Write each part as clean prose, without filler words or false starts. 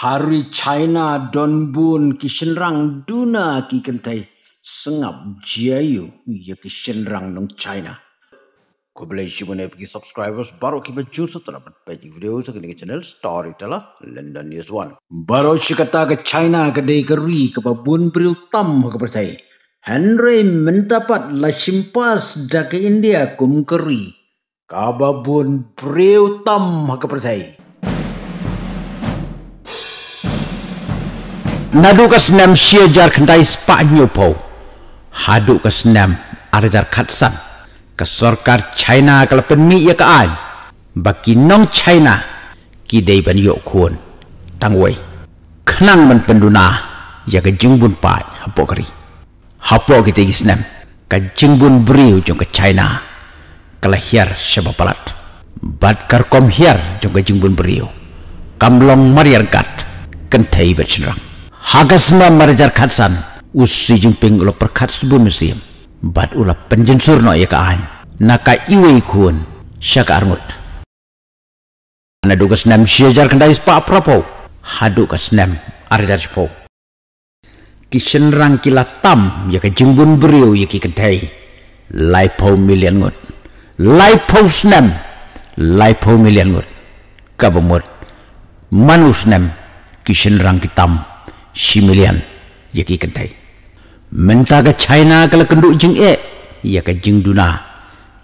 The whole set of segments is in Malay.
Hari China don bun ki shenrang duna ki kentai sengap jayu ya ki shenrang nong China. Ko boleh shibune pergi subscribers baru ki baju setelah berbagai video sekali channel Storyteller London News One. Baru kata ke China ke dai keri ke babun bril tam ke pertai. Henry mendapat la simpas da ke India kum keri. Ka babun bril tam ke pertai. Nadu ka senam syajar kendai Spanyol po. Hadu ka senam arjar khatsan. Ke sorkar China ka lepen mi ya ka an. Baki nong China ki dei ban yok kuon. Tangwei. Kenang man penduna ya ka jingbun pa hapo kari. Hapo kita gi senam ka jingbun briu jong ka China. Kalahir syabapalat. Bad kar kom hier jong ka jingbun briu. Kamlong mariar kat kentai bercenrang. Hagasna marajar khatsan usi Jinping ulah perkat sebun musim bat ulah penjensur no ya kaan naka iwe kun syaka arngut nadu kasnam syajar kendai spa prapo hadu kasnam arjar po kishenrang kila tam ya ka jingbun beriu ya ki kentai laipo million ngut laipo snam laipo million ngut kabamut manusnam kishenrang kitam similian ya ki kentai menta ke China kala kenduk jeng ya ka jeng duna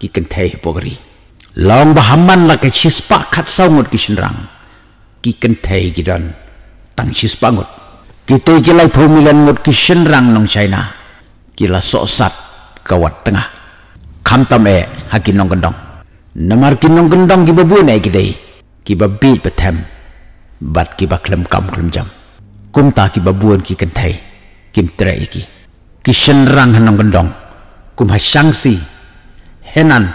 ki kentai pogri long bahaman la ke sispa khat saungut ki senrang ki kentai gidan tang sispa ngut kita kilai pemilihan ngut ki senrang nong China kila soksat kawat tengah kamtam hakin nong gendong namar kin nong gendong ki babune gidei ki babit betem bat ki baklem kam klem jam kum ta ki babuan ki kentai kim tre iki ki senrang hanong gendong kum ha sangsi henan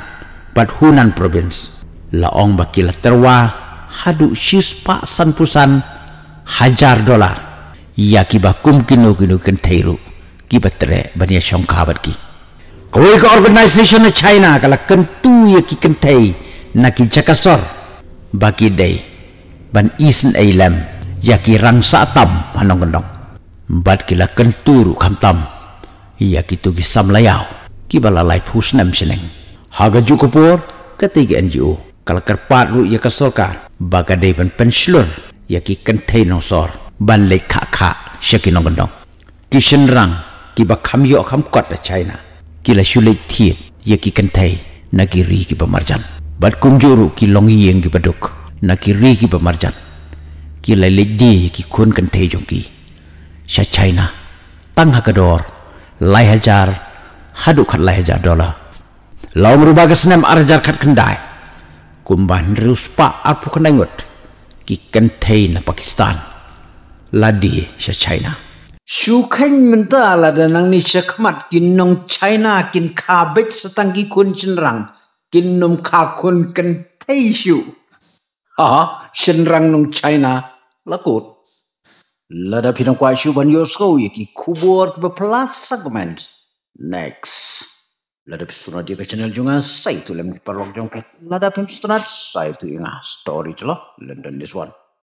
bat Hunan province la ong bakila terwa hadu sispa sanpusan $1,000 ya ki bakum kinu kentai ru ki batre bania syongkabat ki koi ka organization na China kala kentu ya ki kentai na ki jakasor baki dei ban isen ailam yaki rangsa tam hanong gendong bat kila kenturu kamtam ya kitu gisam layau kibala lai pusnam seneng haga jukupur ketiga NGO kala kerpat ru ya kasorkar baga dei ban penslur yaki kentai nosor ban lek kha syaki nong gendong kisenrang kiba kamyo kamkot da China kila syulik tiet yaki kentai nagiri kiba marjan bat kumjuru ki longi yang kiba duk nagiri kiba marjan kila ledi ki kun kentai jongki sya China tang hakador $1,000 hadu khat $1,000 law merubah kesnam arjar khat kendai kumban ruspa arpu kenangut ki kentai na Pakistan ladi sya China syukhen menta la danang ni syakmat kin nong China kin kabet setang ki kun cenrang kin nom kha kun kentai syu ha cenrang nong China lakut lada pinang kwa syuban yosko yaki kubur berpelas segment next lada pistuna dia ke channel junga saya tu lem kiparlok jong lada pistuna saya tu inga story celah London News One.